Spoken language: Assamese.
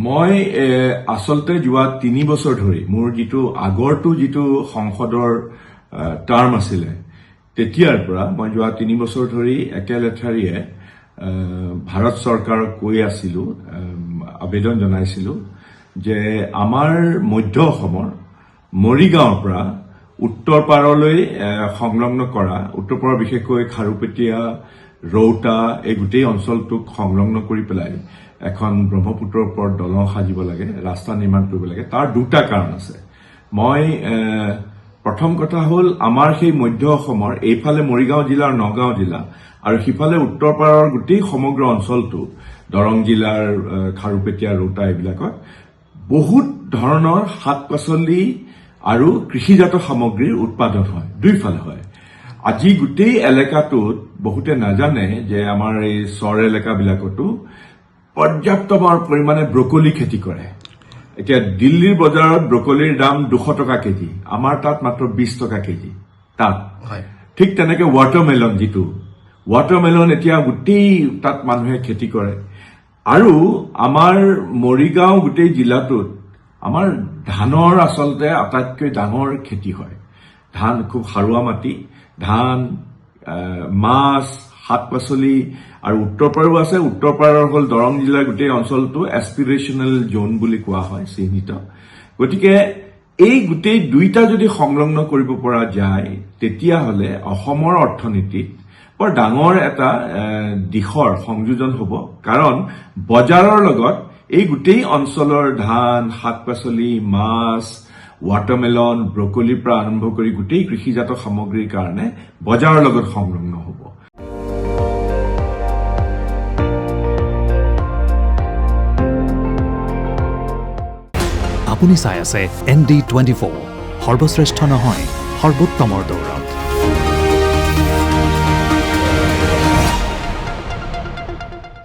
মই আচলতে যোৱা 3 বছৰ ধৰি মোৰ আগৰটো যিটো সংসদৰ টাৰ্ম আছিলে তেতিয়াৰ পৰা মই যোৱা 3 বছৰ ধৰি একেলেঠাৰিয়ে ভাৰত চৰকাৰক কৈ আছিলো, আবেদন জনাইছিলো যে আমাৰ মধ্য অসমৰ মৰিগাঁৱৰ পৰা উত্তৰ পাৰলৈ সংলগ্ন কৰা, উত্তৰ পাৰৰ বিশেষকৈ খাৰুপেটীয়া, ৰৌতা এই গোটেই অঞ্চলটোক সংলগ্ন কৰি পেলাই এখন ব্ৰহ্মপুত্ৰৰ ওপৰত দলং সাজিব লাগে, ৰাস্তা নিৰ্মাণ কৰিব লাগে। তাৰ দুটা কাৰণ আছে। মই প্ৰথম কথা হ'ল আমাৰ সেই মধ্য অসমৰ এইফালে মৰিগাঁও জিলা আৰু নগাঁও জিলা আৰু সিফালে উত্তৰ পাৰৰ গোটেই সমগ্ৰ অঞ্চলটো দৰং জিলাৰ খাৰুপেটীয়া, ৰৌতা এইবিলাকত বহুত ধৰণৰ শাক-পাচলি আৰু কৃষিজাত সামগ্ৰীৰ উৎপাদন হয়, দুইফালে হয়। আজি গোটেই এলেকাটোত বহুতে নাজানে যে আমাৰ এই চৰ এলেকাবিলাকতো পৰ্যাপ্ত পৰিমাণে ব্ৰকলি খেতি কৰে। এতিয়া দিল্লীৰ বজাৰত ব্ৰকলিৰ দাম 200 টকা কেজি, আমাৰ তাত মাত্ৰ 20 টকা কেজি তাত। ঠিক তেনেকে ৱাটাৰমেলন এতিয়া গোটেই তাত মানুহে খেতি কৰে। আৰু আমাৰ মৰিগাঁও গোটেই জিলাটোত আমাৰ ধানৰ আচলতে আটাইতকৈ ডাঙৰ খেতি হয়। ধান খুব সাৰুৱা মাটি, ধান, মাছ, শাক-পাচলি আৰু উত্তৰ পাৰো আছে। উত্তৰ পাৰৰ হ'ল দৰং জিলাৰ গোটেই অঞ্চলটো এছপিৰেশ্যনেল জোন বুলি কোৱা হয়, চিহ্নিত। গতিকে এই গোটেই দুইটা যদি সংলগ্ন কৰিব পৰা যায় তেতিয়াহ'লে অসমৰ অৰ্থনীতিত বৰ ডাঙৰ এটা দিশৰ সংযোজন হ'ব। কাৰণ বজাৰৰ লগত এই গোটেই অঞ্চলৰ ধান, শাক-পাচলি, মাছ, ৱাটাৰমেলন, ব্ৰকলিৰ পৰা আৰম্ভ কৰি গোটেই কৃষিজাত সামগ্ৰীৰ কাৰণে বজাৰৰ লগত সংলগ্ন হ'ব। আপুনি চাই আছে ND24, সৰ্বশ্ৰেষ্ঠ নহয়, সৰ্বোত্তমৰ দৌৰ।